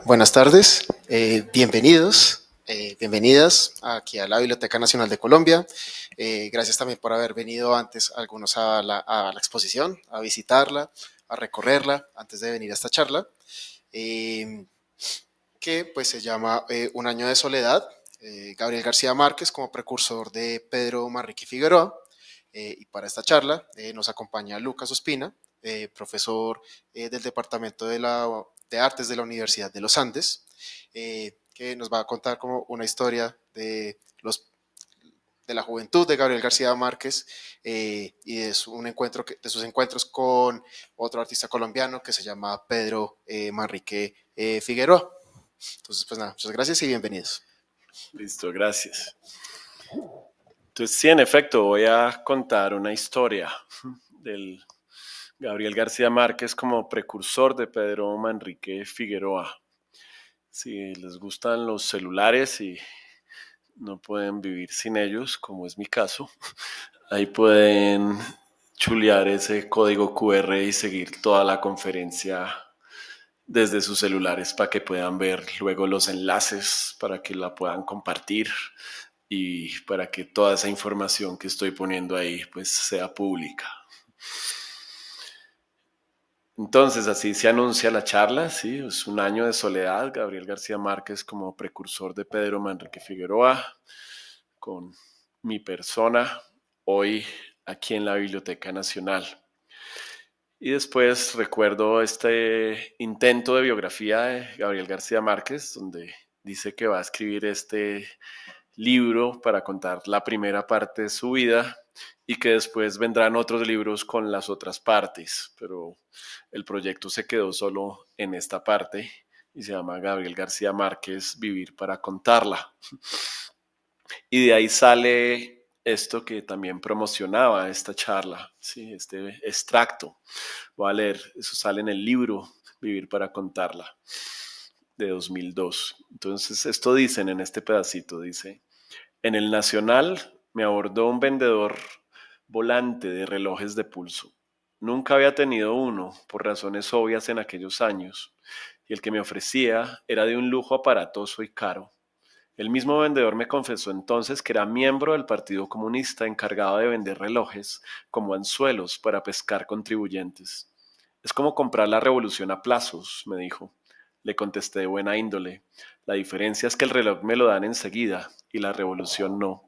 Buenas tardes, bienvenidas aquí a la Biblioteca Nacional de Colombia. Gracias también por haber venido antes algunos a la exposición, a visitarla, a recorrerla antes de venir a esta charla, eh, que pues se llama Un año de soledad. Gabriel García Márquez como precursor de Pedro Manrique Figueroa. Y para esta charla nos acompaña Lucas Ospina, profesor del Departamento de Artes de la Universidad de los Andes, que nos va a contar como una historia de la juventud de Gabriel García Márquez y de sus encuentros con otro artista colombiano que se llama Pedro Manrique Figueroa. Entonces, pues nada, muchas gracias y bienvenidos. Listo, gracias. Entonces, sí, en efecto, voy a contar una historia del Gabriel García Márquez como precursor de Pedro Manrique Figueroa. Si les gustan los celulares y no pueden vivir sin ellos, como es mi caso, ahí pueden chulear ese código QR y seguir toda la conferencia desde sus celulares para que puedan ver luego los enlaces, para que la puedan compartir y para que toda esa información que estoy poniendo ahí pues sea pública. Entonces así se anuncia la charla, sí, es un año de soledad, Gabriel García Márquez como precursor de Pedro Manrique Figueroa, con mi persona hoy aquí en la Biblioteca Nacional. Y después recuerdo este intento de biografía de Gabriel García Márquez, donde dice que va a escribir este libro para contar la primera parte de su vida y que después vendrán otros libros con las otras partes, pero el proyecto se quedó solo en esta parte y se llama Gabriel García Márquez, Vivir para contarla. Y de ahí sale esto que también promocionaba esta charla, ¿sí? Este extracto. Voy a leer, eso sale en el libro Vivir para contarla, de 2002. Entonces, esto dicen en este pedacito, dice: en el Nacional me abordó un vendedor volante de relojes de pulso. Nunca había tenido uno, por razones obvias en aquellos años, y el que me ofrecía era de un lujo aparatoso y caro. El mismo vendedor me confesó entonces que era miembro del Partido Comunista encargado de vender relojes como anzuelos para pescar contribuyentes. Es como comprar la revolución a plazos, me dijo. Le contesté de buena índole. La diferencia es que el reloj me lo dan enseguida y la revolución no.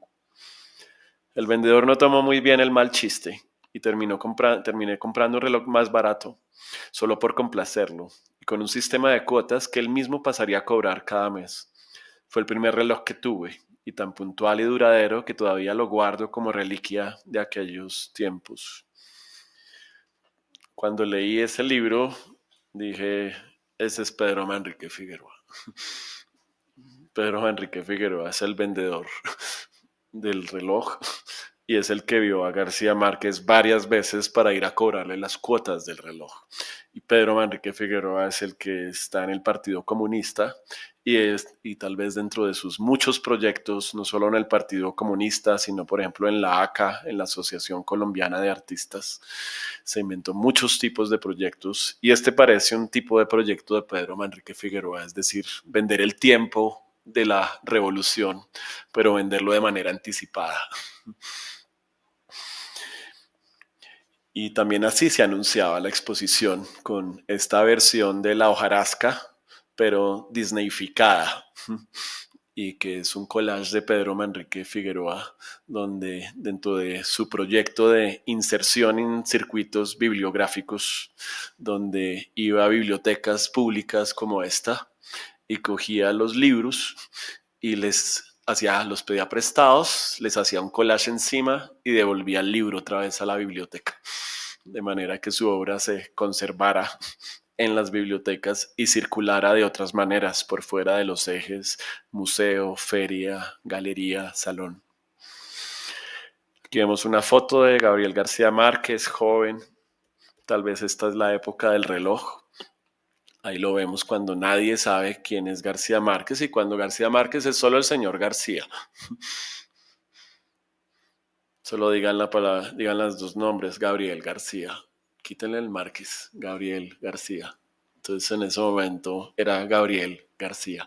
El vendedor no tomó muy bien el mal chiste y terminé comprando un reloj más barato, solo por complacerlo, y con un sistema de cuotas que él mismo pasaría a cobrar cada mes. Fue el primer reloj que tuve, y tan puntual y duradero que todavía lo guardo como reliquia de aquellos tiempos. Cuando leí ese libro, dije, ese es Pedro Manrique Figueroa. Pedro Manrique Figueroa es el vendedor del reloj y es el que vio a García Márquez varias veces para ir a cobrarle las cuotas del reloj. Y Pedro Manrique Figueroa es el que está en el Partido Comunista y tal vez dentro de sus muchos proyectos, no solo en el Partido Comunista, sino por ejemplo en la ACA, en la Asociación Colombiana de Artistas, se inventó muchos tipos de proyectos y este parece un tipo de proyecto de Pedro Manrique Figueroa, es decir, vender el tiempo de la revolución, pero venderlo de manera anticipada. Y también así se anunciaba la exposición, con esta versión de la hojarasca, pero disneyficada, y que es un collage de Pedro Manrique Figueroa, donde dentro de su proyecto de inserción en circuitos bibliográficos, donde iba a bibliotecas públicas como esta, y cogía los libros y los pedía prestados, les hacía un collage encima y devolvía el libro otra vez a la biblioteca, de manera que su obra se conservara en las bibliotecas y circulara de otras maneras por fuera de los ejes museo, feria, galería, salón. Aquí vemos una foto de Gabriel García Márquez, joven. Tal vez esta es la época del reloj. Ahí lo vemos cuando nadie sabe quién es García Márquez y cuando García Márquez es solo el señor García. Solo digan la palabra, digan los dos nombres, Gabriel García. Quítenle el Márquez, Gabriel García. Entonces en ese momento era Gabriel García,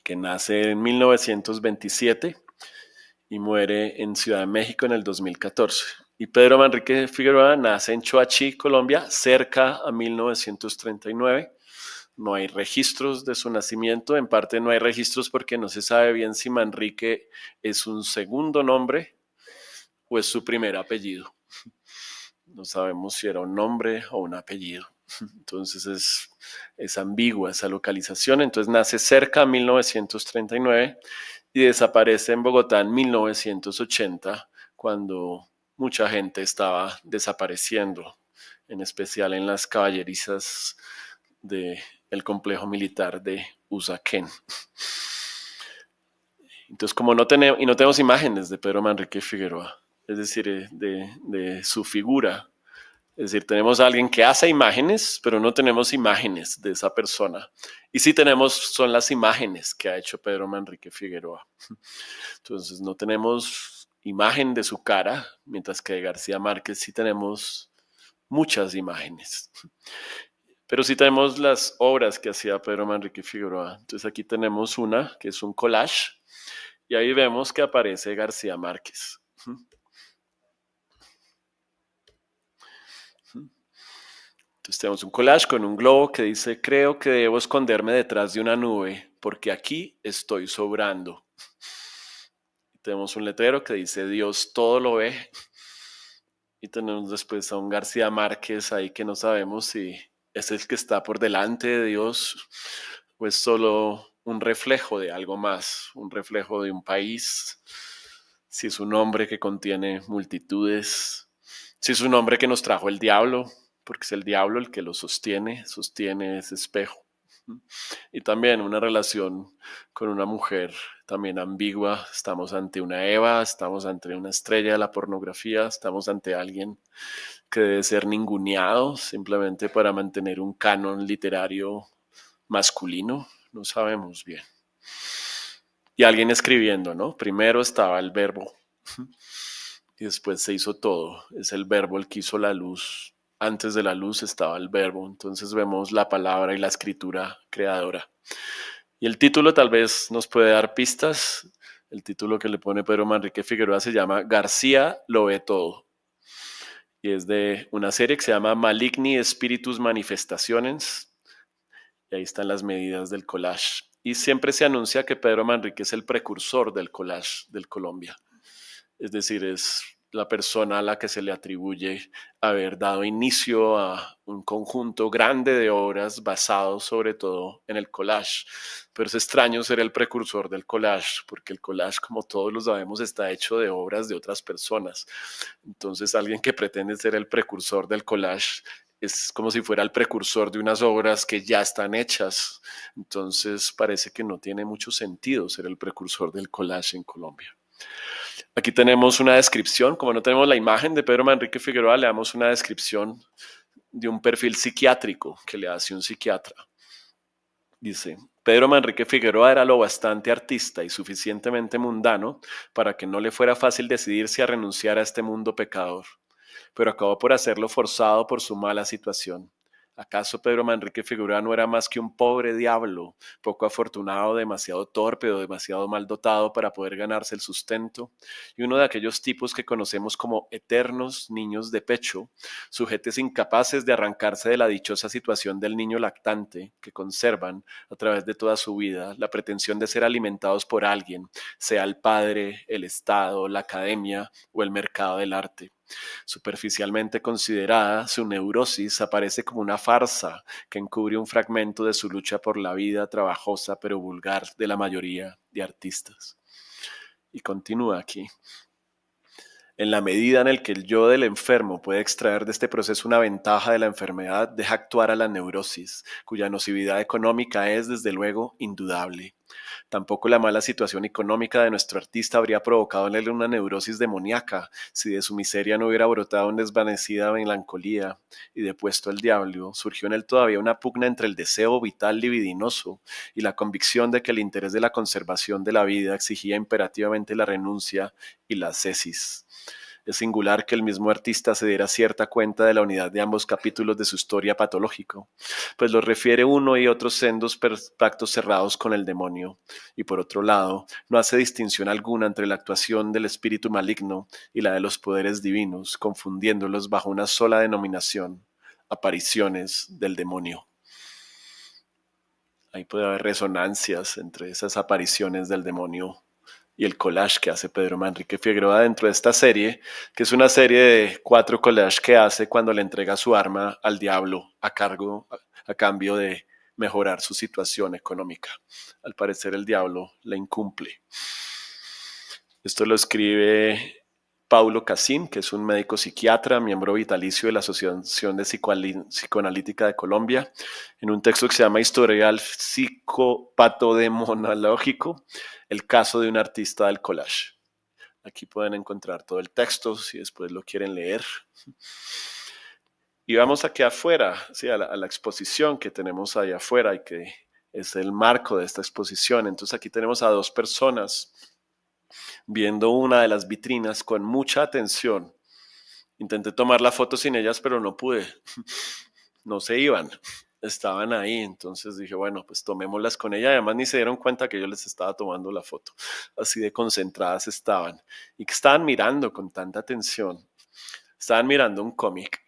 que nace en 1927 y muere en Ciudad de México en el 2014. Y Pedro Manrique Figueroa nace en Choachí, Colombia, cerca a 1939. No hay registros de su nacimiento, en parte no hay registros porque no se sabe bien si Manrique es un segundo nombre o es su primer apellido. No sabemos si era un nombre o un apellido. Entonces es ambigua esa localización. Entonces nace cerca de 1939 y desaparece en Bogotá en 1980, cuando mucha gente estaba desapareciendo, en especial en las caballerizas del complejo militar de Usaquén. Entonces, como no tenemos imágenes de Pedro Manrique Figueroa, es decir, de su figura, es decir, tenemos a alguien que hace imágenes, pero no tenemos imágenes de esa persona. Y sí tenemos, son las imágenes que ha hecho Pedro Manrique Figueroa. Entonces, no tenemos imagen de su cara, mientras que de García Márquez sí tenemos muchas imágenes. Pero sí tenemos las obras que hacía Pedro Manrique Figueroa. Entonces, aquí tenemos una que es un collage y ahí vemos que aparece García Márquez. Entonces tenemos un collage con un globo que dice: creo que debo esconderme detrás de una nube porque aquí estoy sobrando. Y tenemos un letrero que dice: Dios todo lo ve. Y tenemos después a un García Márquez ahí que no sabemos si es el que está por delante de Dios o es solo un reflejo de algo más, un reflejo de un país, si es un hombre que contiene multitudes, si es un hombre que nos trajo el diablo, porque es el diablo el que lo sostiene ese espejo. Y también una relación con una mujer también ambigua. Estamos ante una Eva, estamos ante una estrella de la pornografía, estamos ante alguien que debe ser ninguneado simplemente para mantener un canon literario masculino. No sabemos bien. Y alguien escribiendo, ¿no? Primero estaba el verbo y después se hizo todo. Es el verbo el que hizo la luz. Antes de la luz estaba el verbo. Entonces vemos la palabra y la escritura creadora. Y el título tal vez nos puede dar pistas. El título que le pone Pedro Manrique Figueroa se llama García lo ve todo. Y es de una serie que se llama Maligni Spiritus Manifestaciones. Y ahí están las medidas del collage. Y siempre se anuncia que Pedro Manrique es el precursor del collage del Colombia. Es decir, es la persona a la que se le atribuye haber dado inicio a un conjunto grande de obras basados sobre todo en el collage. Pero es extraño ser el precursor del collage, porque el collage, como todos lo sabemos, está hecho de obras de otras personas. Entonces, alguien que pretende ser el precursor del collage es como si fuera el precursor de unas obras que ya están hechas. Entonces, parece que no tiene mucho sentido ser el precursor del collage en Colombia. Aquí tenemos una descripción, como no tenemos la imagen de Pedro Manrique Figueroa, le damos una descripción de un perfil psiquiátrico que le hace un psiquiatra. Dice: Pedro Manrique Figueroa era lo bastante artista y suficientemente mundano para que no le fuera fácil decidirse a renunciar a este mundo pecador, pero acabó por hacerlo forzado por su mala situación. ¿Acaso Pedro Manrique Figueroa no era más que un pobre diablo, poco afortunado, demasiado torpe o demasiado mal dotado para poder ganarse el sustento? Y uno de aquellos tipos que conocemos como eternos niños de pecho, sujetos incapaces de arrancarse de la dichosa situación del niño lactante, que conservan, a través de toda su vida, la pretensión de ser alimentados por alguien, sea el padre, el Estado, la academia o el mercado del arte. Superficialmente considerada, su neurosis aparece como una farsa que encubre un fragmento de su lucha por la vida trabajosa pero vulgar de la mayoría de artistas. Y continúa aquí. En la medida en el que el yo del enfermo puede extraer de este proceso una ventaja de la enfermedad, deja actuar a la neurosis, cuya nocividad económica es, desde luego, indudable. Tampoco la mala situación económica de nuestro artista habría provocado en él una neurosis demoníaca si de su miseria no hubiera brotado una desvanecida melancolía y depuesto el diablo, surgió en él todavía una pugna entre el deseo vital libidinoso y la convicción de que el interés de la conservación de la vida exigía imperativamente la renuncia y la ascesis. Es singular que el mismo artista se diera cierta cuenta de la unidad de ambos capítulos de su historia patológico, pues los refiere uno y otro sendos pactos cerrados con el demonio, y por otro lado, no hace distinción alguna entre la actuación del espíritu maligno y la de los poderes divinos, confundiéndolos bajo una sola denominación: apariciones del demonio. Ahí puede haber resonancias entre esas apariciones del demonio y el collage que hace Pedro Manrique Figueroa dentro de esta serie, que es una serie de 4 collages que hace cuando le entrega su arma al diablo a cambio de mejorar su situación económica. Al parecer el diablo le incumple. Esto lo escribe Paulo Cassin, que es un médico psiquiatra, miembro vitalicio de la Asociación de Psicoanalítica de Colombia, en un texto que se llama Historial Psicopatodemonológico, el caso de un artista del collage. Aquí pueden encontrar todo el texto si después lo quieren leer. Y vamos aquí afuera, ¿sí? a la exposición que tenemos ahí afuera y que es el marco de esta exposición. Entonces aquí tenemos a 2 personas viendo una de las vitrinas con mucha atención. Intenté tomar la foto sin ellas, pero no pude. No se iban, estaban ahí. Entonces dije, bueno, pues tomémoslas con ella. Además ni se dieron cuenta que yo les estaba tomando la foto. Así de concentradas estaban. Y que estaban mirando con tanta atención. Estaban mirando un cómic.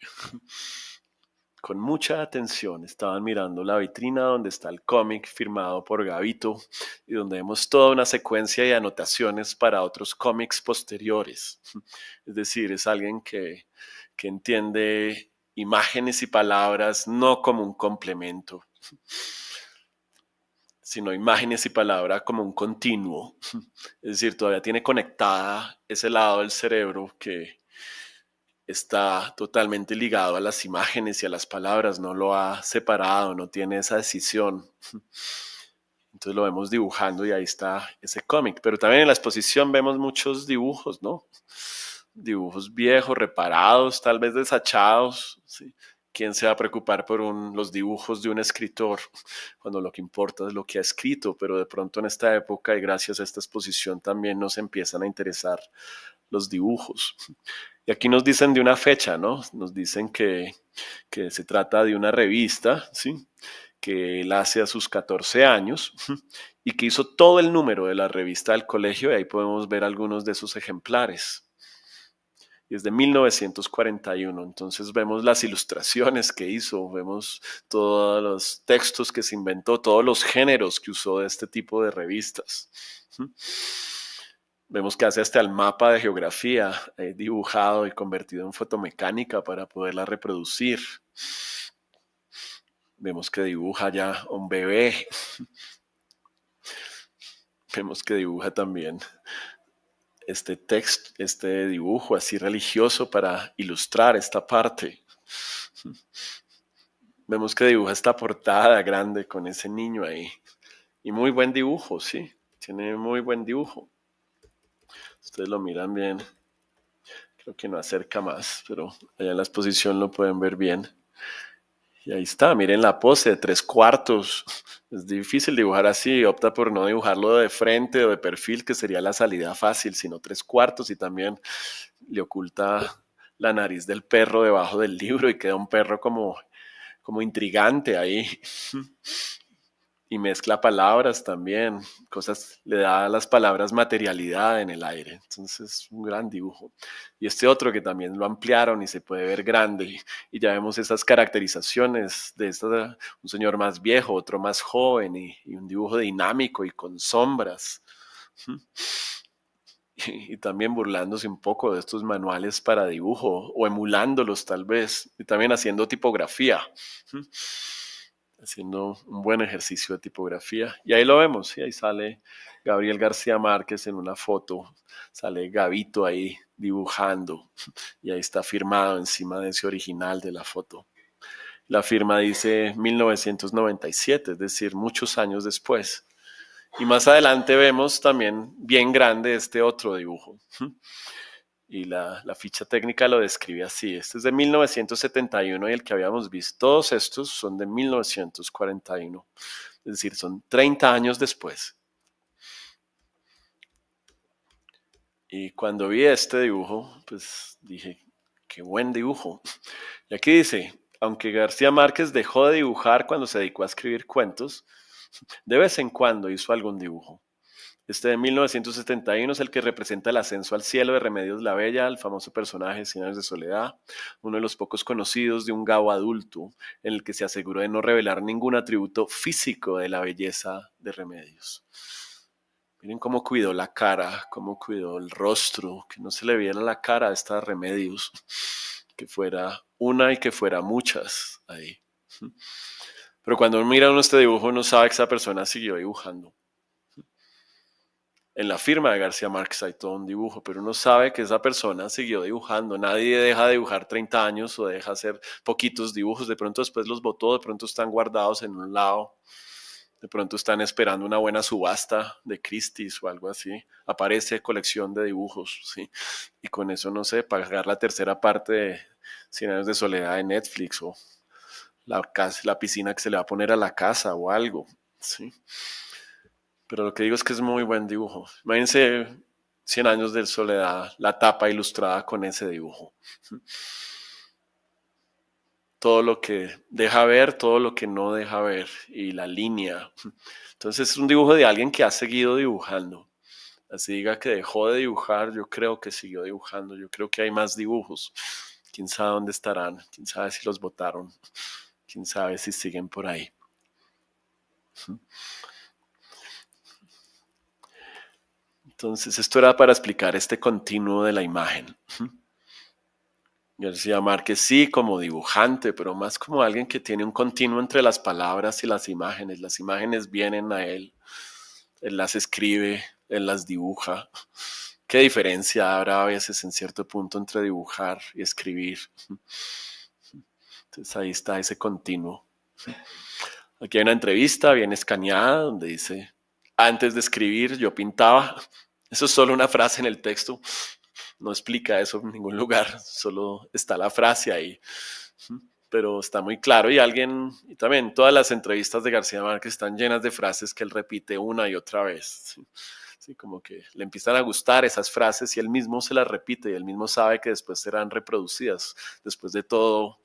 Con mucha atención estaban mirando la vitrina donde está el cómic firmado por Gavito y donde vemos toda una secuencia de anotaciones para otros cómics posteriores. Es decir, es alguien que entiende imágenes y palabras no como un complemento, sino imágenes y palabras como un continuo. Es decir, todavía tiene conectada ese lado del cerebro que está totalmente ligado a las imágenes y a las palabras, no lo ha separado, no tiene esa decisión. Entonces lo vemos dibujando y ahí está ese cómic. Pero también en la exposición vemos muchos dibujos, ¿no? Dibujos viejos, reparados, tal vez desachados, ¿sí? ¿Quién se va a preocupar por los dibujos de un escritor cuando lo que importa es lo que ha escrito? Pero de pronto en esta época y gracias a esta exposición también nos empiezan a interesar los dibujos. Y aquí nos dicen de una fecha, ¿no? Nos dicen que se trata de una revista, ¿sí? Que él hace a sus 14 años y que hizo todo el número de la revista del colegio y ahí podemos ver algunos de sus ejemplares. Y es de 1941, entonces vemos las ilustraciones que hizo, vemos todos los textos que se inventó, todos los géneros que usó de este tipo de revistas. Vemos que hace hasta el mapa de geografía dibujado y convertido en fotomecánica para poderla reproducir. Vemos que dibuja ya un bebé. Vemos que dibuja también este texto, este dibujo así religioso para ilustrar esta parte. Vemos que dibuja esta portada grande con ese niño ahí. Y muy buen dibujo, sí. Tiene muy buen dibujo. Ustedes lo miran bien. Creo que no acerca más, pero allá en la exposición lo pueden ver bien. Y ahí está, miren la pose de 3/4. Es difícil dibujar así, opta por no dibujarlo de frente o de perfil, que sería la salida fácil, sino 3/4 y también le oculta la nariz del perro debajo del libro y queda un perro como intrigante ahí. Y mezcla palabras también, le da a las palabras materialidad en el aire. Entonces, un gran dibujo. Y este otro que también lo ampliaron y se puede ver grande. Y ya vemos esas caracterizaciones de un señor más viejo, otro más joven y un dibujo dinámico y con sombras. Y también burlándose un poco de estos manuales para dibujo o emulándolos tal vez. Y también haciendo tipografía. Haciendo un buen ejercicio de tipografía. Y ahí lo vemos, ¿sí? Ahí sale Gabriel García Márquez en una foto, sale Gavito ahí dibujando y ahí está firmado encima de ese original de la foto. La firma dice 1997, es decir, muchos años después. Y más adelante vemos también bien grande este otro dibujo. Y la ficha técnica lo describe así. Este es de 1971 y el que habíamos visto, todos estos son de 1941. Es decir, son 30 años después. Y cuando vi este dibujo, pues dije, qué buen dibujo. Y aquí dice, aunque García Márquez dejó de dibujar cuando se dedicó a escribir cuentos, de vez en cuando hizo algún dibujo. Este de 1971 es el que representa el ascenso al cielo de Remedios la Bella, el famoso personaje de Cien años de soledad, uno de los pocos conocidos de un Gabo adulto, en el que se aseguró de no revelar ningún atributo físico de la belleza de Remedios. Miren cómo cuidó la cara, cómo cuidó el rostro, que no se le viera la cara a estas Remedios, que fuera una y que fuera muchas ahí. Pero cuando uno mira este dibujo, uno sabe que esa persona siguió dibujando. En la firma de García Márquez hay todo un dibujo, pero uno sabe que esa persona siguió dibujando. Nadie deja de dibujar 30 años o deja hacer poquitos dibujos. De pronto después los botó, de pronto están guardados en un lado, de pronto están esperando una buena subasta de Christie's o algo así. Aparece colección de dibujos, ¿sí? Y con eso, no sé, pagar la tercera parte de Cien años de soledad de Netflix o la piscina que se le va a poner a la casa o algo, ¿sí? Pero lo que digo es que es muy buen dibujo. Imagínense 100 años de soledad, la tapa ilustrada con ese dibujo. Todo lo que deja ver, todo lo que no deja ver y la línea. Entonces es un dibujo de alguien que ha seguido dibujando. Así diga que dejó de dibujar, yo creo que siguió dibujando. Yo creo que hay más dibujos. Quién sabe dónde estarán, quién sabe si los botaron, quién sabe si siguen por ahí. Entonces esto era para explicar este continuo de la imagen. García Márquez sí como dibujante, pero más como alguien que tiene un continuo entre las palabras y las imágenes. Las imágenes vienen a él las escribe, él las dibuja. ¿Qué diferencia habrá a veces en cierto punto entre dibujar y escribir? Entonces ahí está ese continuo. Aquí hay una entrevista bien escaneada donde dice, antes de escribir yo pintaba. Eso es solo una frase en el texto. No explica eso en ningún lugar, solo está la frase ahí. Pero está muy claro y también todas las entrevistas de García Márquez están llenas de frases que él repite una y otra vez. ¿Sí? Sí, como que le empiezan a gustar esas frases y él mismo se las repite y él mismo sabe que después serán reproducidas. Después de todo,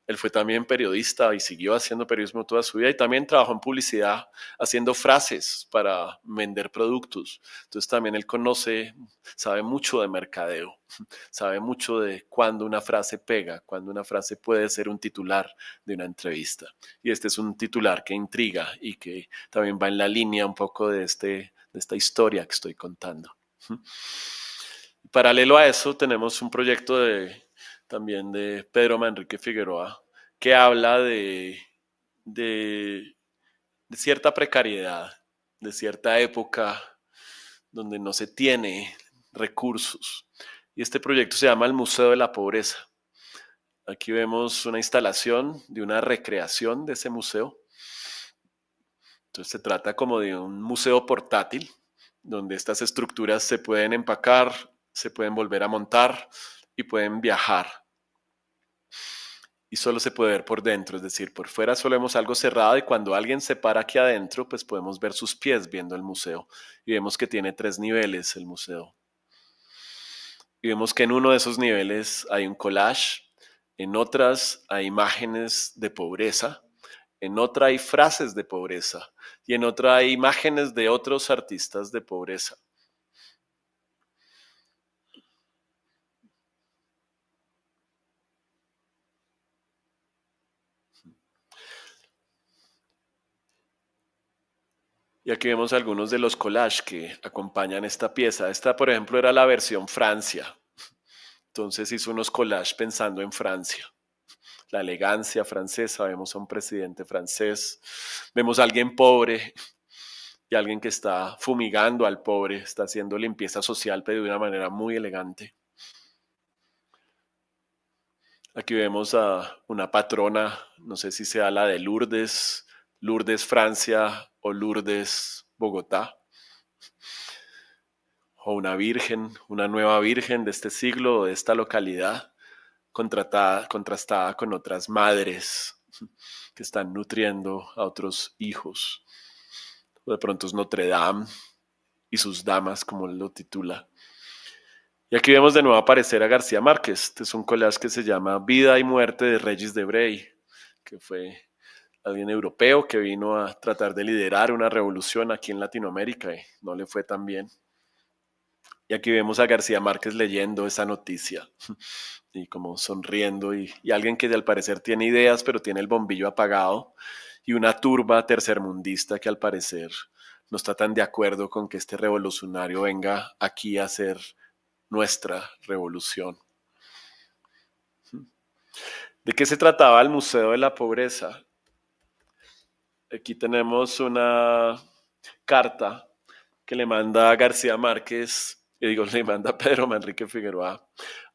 él fue también periodista y siguió haciendo periodismo toda su vida y también trabajó en publicidad haciendo frases para vender productos. Entonces también él sabe mucho de mercadeo, sabe mucho de cuándo una frase pega, cuándo una frase puede ser un titular de una entrevista. Y este es un titular que intriga y que también va en la línea un poco de esta historia que estoy contando. Paralelo a eso, tenemos un proyecto también de Pedro Manrique Figueroa que habla de, de cierta precariedad, de cierta época donde no se tiene recursos. Y este proyecto se llama el Museo de la Pobreza. Aquí vemos una instalación de una recreación de ese museo. Entonces se trata como de un museo portátil, donde estas estructuras se pueden empacar, se pueden volver a montar y pueden viajar. Y solo se puede ver por dentro, es decir, por fuera solo vemos algo cerrado y cuando alguien se para aquí adentro, pues podemos ver sus pies viendo el museo. Y vemos que tiene 3 niveles el museo. Y vemos que en uno de esos niveles hay un collage, en otras hay imágenes de pobreza, en otra hay frases de pobreza y en otra hay imágenes de otros artistas de pobreza. Y aquí vemos algunos de los collages que acompañan esta pieza. Esta, por ejemplo, era la versión Francia. Entonces hizo unos collages pensando en Francia. La elegancia francesa, vemos a un presidente francés, vemos a alguien pobre y alguien que está fumigando al pobre, está haciendo limpieza social, pero de una manera muy elegante. Aquí vemos a una patrona, no sé si sea la de Lourdes, Lourdes Francia o Lourdes Bogotá, o una virgen, una nueva virgen de este siglo, de esta localidad, contrastada con otras madres que están nutriendo a otros hijos. O de pronto es Notre Dame y sus damas, como él lo titula. Y aquí vemos de nuevo aparecer a García Márquez. Este es un collage que se llama Vida y muerte de Regis Debray, que fue alguien europeo que vino a tratar de liderar una revolución aquí en Latinoamérica y no le fue tan bien. Y aquí vemos a García Márquez leyendo esa noticia y como sonriendo y alguien que al parecer tiene ideas pero tiene el bombillo apagado y una turba tercermundista que al parecer no está tan de acuerdo con que este revolucionario venga aquí a hacer nuestra revolución. ¿De qué se trataba el Museo de la Pobreza? Aquí tenemos una carta que le manda García Márquez, le manda Pedro Manrique Figueroa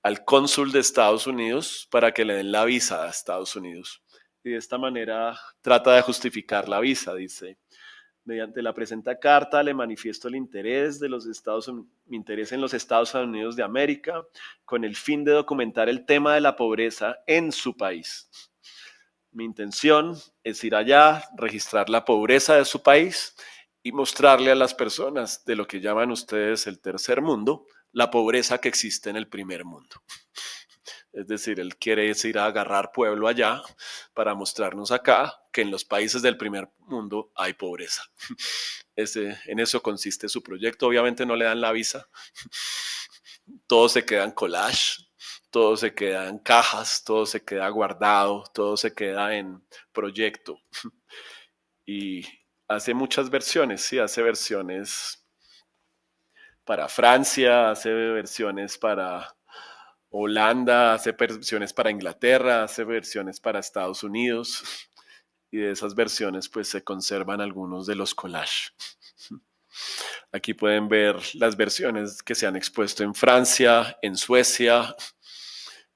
al cónsul de Estados Unidos para que le den la visa a Estados Unidos. Y de esta manera trata de justificar la visa, dice. Mediante la presente carta le manifiesto el interés de los mi interés en los Estados Unidos de América con el fin de documentar el tema de la pobreza en su país. Mi intención es ir allá, registrar la pobreza de su país y mostrarle a las personas de lo que llaman ustedes el tercer mundo, la pobreza que existe en el primer mundo. Es decir, él quiere ir a agarrar pueblo allá para mostrarnos acá que en los países del primer mundo hay pobreza. En eso consiste su proyecto. Obviamente no le dan la visa. Todo se queda en collage, todo se queda en cajas, todo se queda guardado, todo se queda en proyecto. Y hace muchas versiones, sí, hace versiones para Francia, hace versiones para Holanda, hace versiones para Inglaterra, hace versiones para Estados Unidos. Y de esas versiones pues se conservan algunos de los collages. Aquí pueden ver las versiones que se han expuesto en Francia, en Suecia,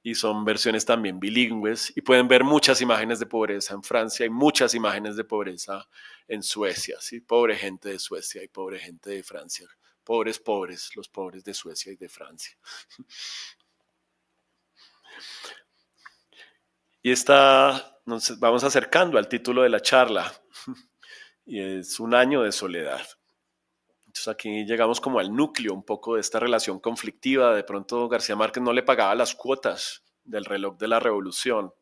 y son versiones también bilingües. Y pueden ver muchas imágenes de pobreza en Francia y muchas imágenes de pobreza en Suecia. ¿Sí? Pobre gente de Suecia y pobre gente de Francia. Pobres, pobres, los pobres de Suecia y de Francia. Y nos vamos acercando al título de la charla. Y es un año de soledad. Entonces aquí llegamos como al núcleo un poco de esta relación conflictiva. De pronto García Márquez no le pagaba las cuotas del reloj de la revolución.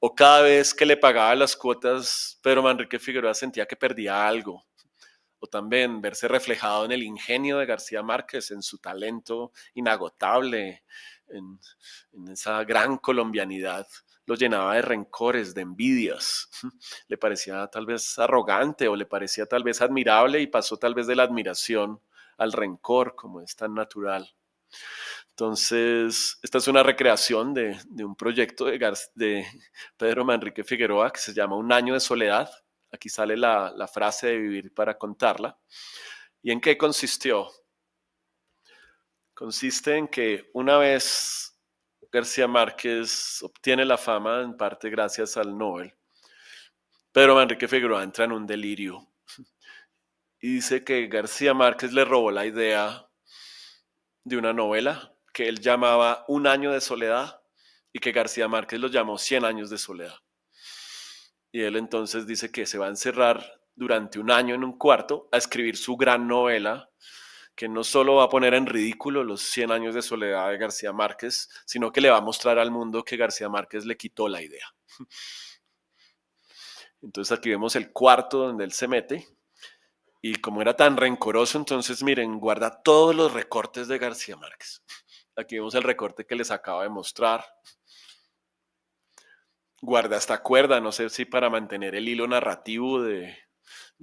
O cada vez que le pagaba las cuotas, Pedro Manrique Figueroa sentía que perdía algo. O también verse reflejado en el ingenio de García Márquez, en su talento inagotable, en, en esa gran colombianidad, lo llenaba de rencores, de envidias. Le parecía tal vez arrogante o le parecía tal vez admirable y pasó tal vez de la admiración al rencor, como es tan natural. Entonces, esta es una recreación de un proyecto de Pedro Manrique Figueroa que se llama Un año de soledad. Aquí sale la frase de vivir para contarla. ¿Y en qué consistió? Consiste en que una vez García Márquez obtiene la fama, en parte gracias al Nobel, Pedro Manrique Figueroa entra en un delirio y dice que García Márquez le robó la idea de una novela que él llamaba Un año de soledad y que García Márquez lo llamó 100 años de soledad. Y él entonces dice que se va a encerrar durante un año en un cuarto a escribir su gran novela, que no solo va a poner en ridículo los 100 años de soledad de García Márquez, sino que le va a mostrar al mundo que García Márquez le quitó la idea. Entonces aquí vemos el cuarto donde él se mete, y como era tan rencoroso, entonces miren, guarda todos los recortes de García Márquez. Aquí vemos el recorte que les acabo de mostrar. Guarda esta cuerda, no sé si para mantener el hilo narrativo de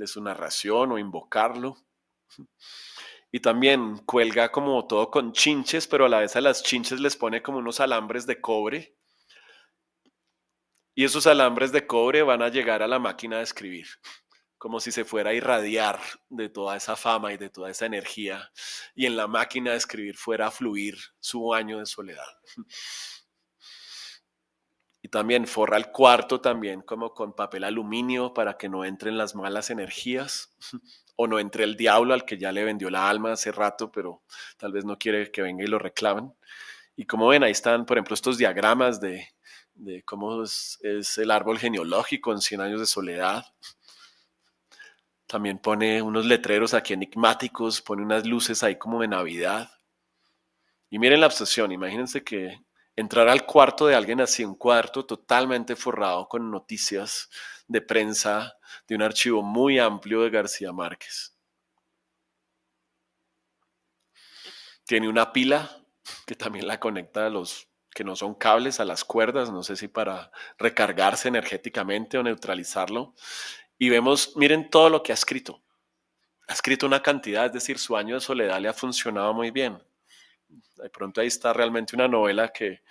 su narración o invocarlo. Y también cuelga como todo con chinches, pero a la vez a las chinches les pone como unos alambres de cobre. Y esos alambres de cobre van a llegar a la máquina de escribir, como si se fuera a irradiar de toda esa fama y de toda esa energía. Y en la máquina de escribir fuera a fluir su año de soledad. Y también forra el cuarto también como con papel aluminio para que no entren las malas energías o no entre el diablo al que ya le vendió la alma hace rato, pero tal vez no quiere que venga y lo reclamen. Y como ven, ahí están, por ejemplo, estos diagramas de cómo es el árbol genealógico en 100 años de soledad. También pone unos letreros aquí enigmáticos, pone unas luces ahí como de Navidad. Y miren la obsesión, imagínense que entrar al cuarto de alguien así, un cuarto totalmente forrado con noticias de prensa de un archivo muy amplio de García Márquez. Tiene una pila que también la conecta a los que no son cables, a las cuerdas, no sé si para recargarse energéticamente o neutralizarlo. Y vemos, miren todo lo que ha escrito. Ha escrito una cantidad, es decir, su año de soledad le ha funcionado muy bien. De pronto ahí está realmente una novela que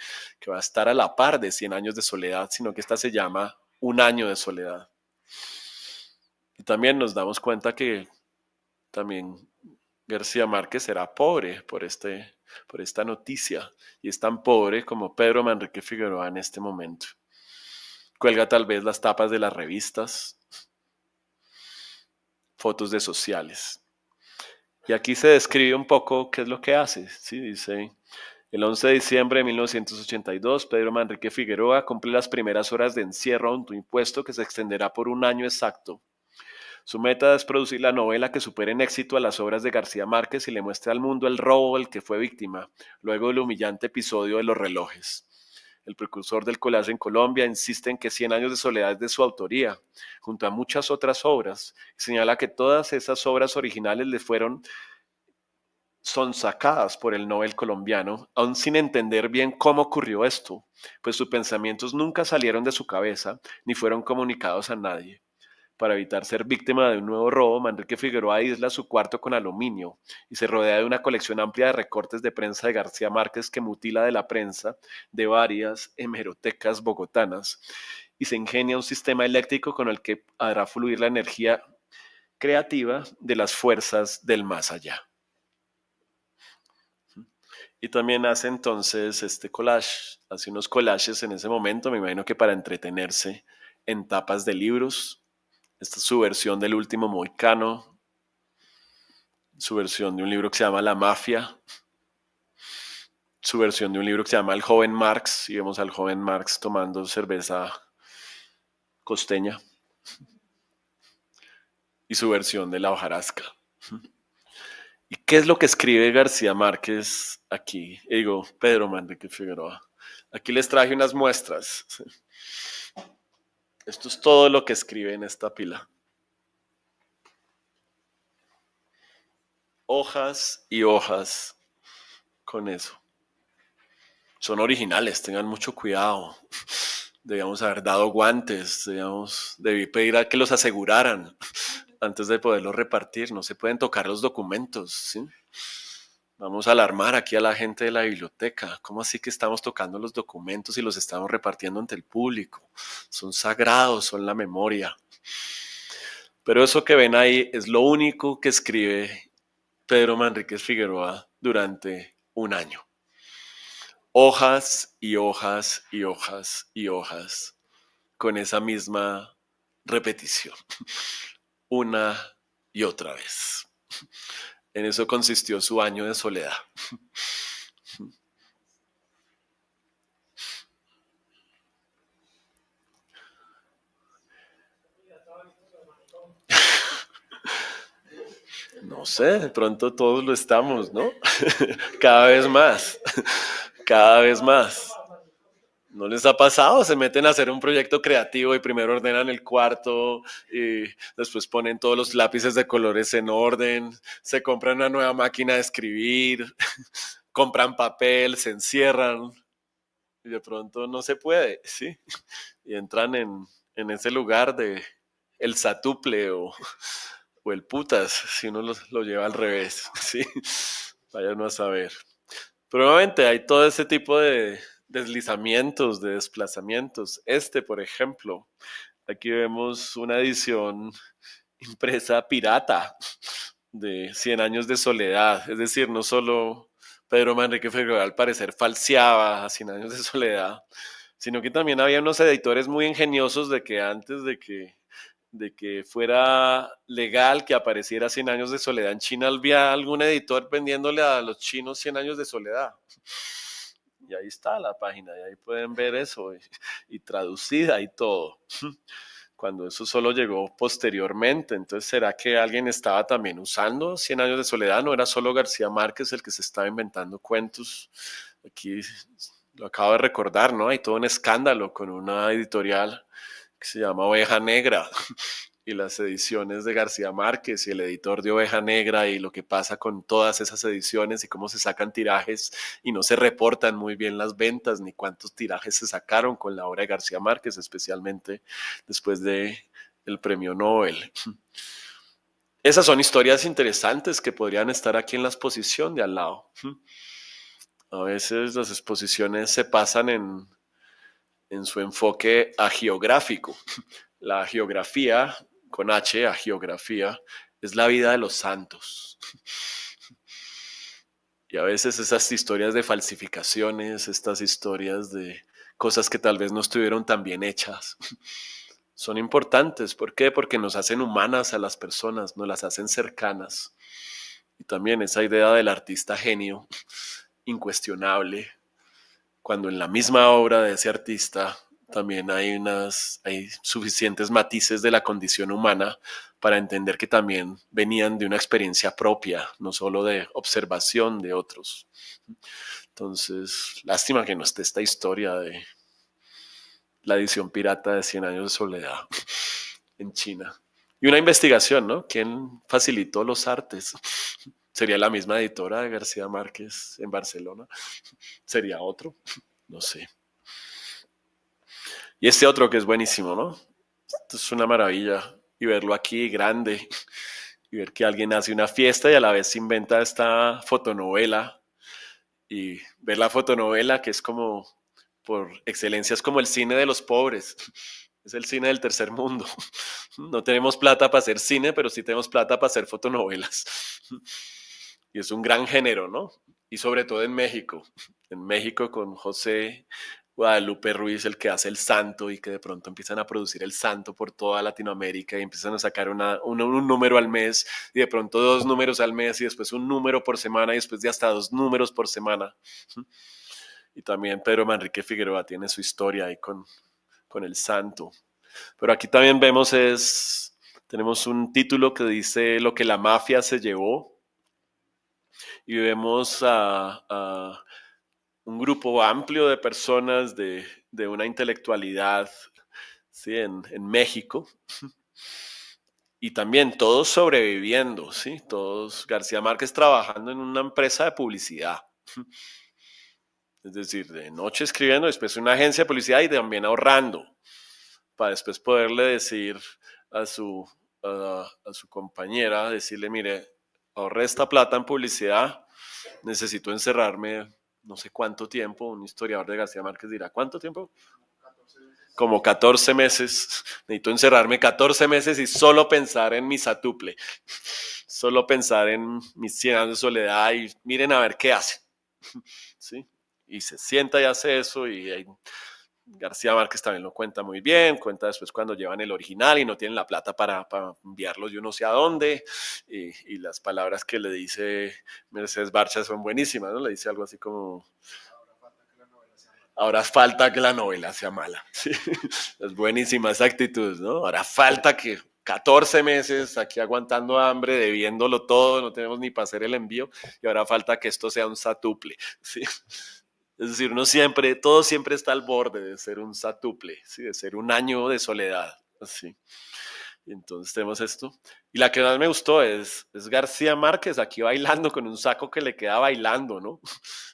va a estar a la par de 100 años de soledad, sino que esta se llama Un año de soledad. Y también nos damos cuenta que también García Márquez era pobre por esta noticia y es tan pobre como Pedro Manrique Figueroa en este momento. Cuelga tal vez las tapas de las revistas, fotos de sociales. Y aquí se describe un poco qué es lo que hace. ¿Sí? Dice, el 11 de diciembre de 1982, Pedro Manrique Figueroa cumple las primeras horas de encierro autoimpuesto que se extenderá por un año exacto. Su meta es producir la novela que supere en éxito a las obras de García Márquez y le muestre al mundo el robo del que fue víctima, luego del humillante episodio de los relojes. El precursor del collage en Colombia insiste en que Cien años de soledad es de su autoría, junto a muchas otras obras, y señala que todas esas obras originales le son sacadas por el Nobel colombiano, aún sin entender bien cómo ocurrió esto, pues sus pensamientos nunca salieron de su cabeza ni fueron comunicados a nadie. Para evitar ser víctima de un nuevo robo, Manrique Figueroa aísla su cuarto con aluminio y se rodea de una colección amplia de recortes de prensa de García Márquez que mutila de la prensa de varias hemerotecas bogotanas y se ingenia un sistema eléctrico con el que hará fluir la energía creativa de las fuerzas del más allá. Y también hace entonces este collage, hace unos collages en ese momento, me imagino que para entretenerse en tapas de libros. Esta es su versión del Último Mohicano, su versión de un libro que se llama La Mafia, su versión de un libro que se llama El joven Marx, y vemos al joven Marx tomando cerveza costeña, y su versión de La hojarasca. ¿Y qué es lo que escribe García Márquez aquí? Digo, Pedro Manrique Figueroa. Aquí les traje unas muestras. Esto es todo lo que escribe en esta pila. Hojas y hojas con eso. Son originales, tengan mucho cuidado. Debíamos haber dado guantes, debí pedir a que los aseguraran antes de poderlos repartir. No se pueden tocar los documentos, ¿sí? Vamos a alarmar aquí a la gente de la biblioteca. ¿Cómo así que estamos tocando los documentos y los estamos repartiendo ante el público? Son sagrados, son la memoria. Pero eso que ven ahí es lo único que escribe Pedro Manríquez Figueroa durante un año. Hojas y hojas y hojas y hojas con esa misma repetición, una y otra vez. En eso consistió su año de soledad. No sé, de pronto todos lo estamos, ¿no? Cada vez más, cada vez más. ¿No les ha pasado? Se meten a hacer un proyecto creativo y primero ordenan el cuarto y después ponen todos los lápices de colores en orden, se compran una nueva máquina de escribir, compran papel, se encierran y de pronto no se puede, ¿sí? Y entran en ese lugar de el satuple o el putas, si uno lo lleva al revés, ¿sí? Vaya uno a saber. Probablemente hay todo ese tipo de deslizamientos, de desplazamientos. Por ejemplo, aquí vemos una edición impresa pirata de 100 años de soledad. Es decir, no solo Pedro Manrique Figueroa al parecer falseaba a 100 años de soledad, sino que también había unos editores muy ingeniosos de que antes de que fuera legal que apareciera 100 años de soledad en China, había algún editor vendiéndole a los chinos 100 años de soledad. Y ahí está la página, y ahí pueden ver eso, y traducida y todo. cuando eso solo llegó posteriormente. Entonces, ¿será que alguien estaba también usando Cien años de soledad? ¿No era solo García Márquez el que se estaba inventando cuentos? Aquí lo acabo de recordar, ¿no? Hay todo un escándalo con una editorial que se llama Oveja Negra y las ediciones de García Márquez y el editor de Oveja Negra y lo que pasa con todas esas ediciones y cómo se sacan tirajes y no se reportan muy bien las ventas ni cuántos tirajes se sacaron con la obra de García Márquez, especialmente después de el premio Nobel. Esas son historias interesantes que podrían estar aquí en la exposición de al lado. A veces las exposiciones se pasan en su enfoque agiográfico. La geografía, con H, agiografía, es la vida de los santos. Y a veces esas historias de falsificaciones, estas historias de cosas que tal vez no estuvieron tan bien hechas, son importantes. ¿Por qué? Porque nos hacen humanas a las personas, nos las hacen cercanas. Y también esa idea del artista genio, incuestionable, cuando en la misma obra de ese artista también hay suficientes matices de la condición humana para entender que también venían de una experiencia propia, no solo de observación de otros. Entonces, lástima que no esté esta historia de la edición pirata de Cien años de soledad en China. Y una investigación, ¿no? ¿Quién facilitó los artes? ¿Sería la misma editora de García Márquez en Barcelona? ¿Sería otro? No sé. Y este otro que es buenísimo, ¿no? Esto es una maravilla. Y verlo aquí grande, y ver que alguien hace una fiesta y a la vez inventa esta fotonovela. Y ver la fotonovela que es como, por excelencia, es como el cine de los pobres. Es el cine del tercer mundo. No tenemos plata para hacer cine, pero sí tenemos plata para hacer fotonovelas. Y es un gran género, ¿no? Y sobre todo en México. En México con José Guadalupe Ruiz, el que hace El Santo y que de pronto empiezan a producir El Santo por toda Latinoamérica y empiezan a sacar un número al mes y de pronto dos números al mes y después un número por semana y después de hasta dos números por semana. Y también Pedro Manrique Figueroa tiene su historia ahí con El Santo. Pero aquí también tenemos un título que dice Lo que la mafia se llevó y vemos a un grupo amplio de personas de una intelectualidad, ¿sí? En México y también todos sobreviviendo, ¿sí? Todos, García Márquez trabajando en una empresa de publicidad. Es decir, de noche escribiendo, después una agencia de publicidad y también ahorrando para después poderle decir a a su compañera, decirle, mire, ahorré esta plata en publicidad, necesito encerrarme no sé cuánto tiempo, un historiador de García Márquez dirá, ¿cuánto tiempo? Como 14 meses, necesito encerrarme 14 meses y solo pensar en mi satuple, solo pensar en mis 100 años de soledad y miren a ver qué hace, ¿sí? Y se sienta y hace eso y hay García Márquez también lo cuenta muy bien, cuenta después cuando llevan el original y no tienen la plata para enviarlo yo no sé a dónde, y las palabras que le dice Mercedes Barcha son buenísimas, ¿no? Le dice algo así como, ahora falta que la novela sea mala. Sí. Es buenísima esa actitud, ¿no? Ahora falta que 14 meses aquí aguantando hambre, debiéndolo todo, no tenemos ni para hacer el envío, y ahora falta que esto sea un satuple. ¿Sí? Es decir, todo siempre está al borde de ser un satuple, ¿sí? De ser un año de soledad. Así. Y entonces tenemos esto. Y la que más me gustó es García Márquez aquí bailando con un saco que le queda bailando, ¿no?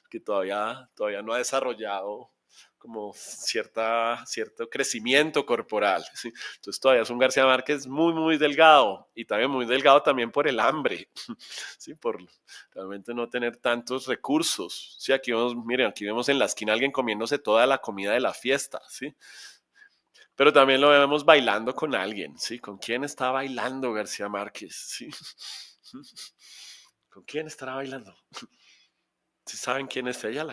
Que todavía no ha desarrollado como cierto crecimiento corporal. ¿Sí? Entonces todavía es un García Márquez muy, muy delgado y también muy delgado también por el hambre, ¿sí? Por realmente no tener tantos recursos. ¿Sí? Miren, aquí vemos en la esquina a alguien comiéndose toda la comida de la fiesta, ¿sí? Pero también lo vemos bailando con alguien, ¿sí? ¿Con quién está bailando García Márquez? ¿Sí? ¿Con quién estará bailando? ¿Sí saben quién es ella?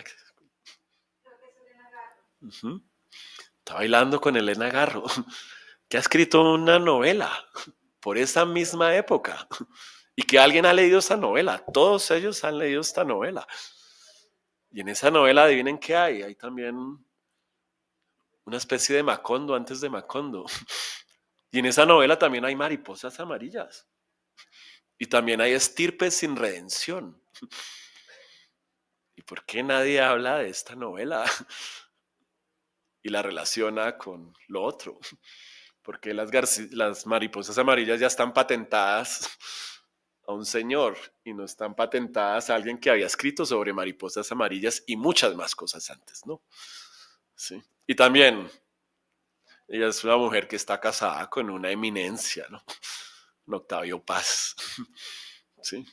Uh-huh. Está bailando con Elena Garro, que ha escrito una novela por esa misma época y que alguien ha leído esa novela. Todos ellos han leído esta novela. Y en esa novela, adivinen qué hay. Hay también una especie de Macondo antes de Macondo. Y en esa novela también hay mariposas amarillas. Y también hay estirpes sin redención. ¿Y por qué nadie habla de esta novela y la relaciona con lo otro? Porque las mariposas amarillas ya están patentadas a un señor y no están patentadas a alguien que había escrito sobre mariposas amarillas y muchas más cosas antes, ¿no? Sí. Y también ella es una mujer que está casada con una eminencia, ¿no? Con Octavio Paz, ¿sí?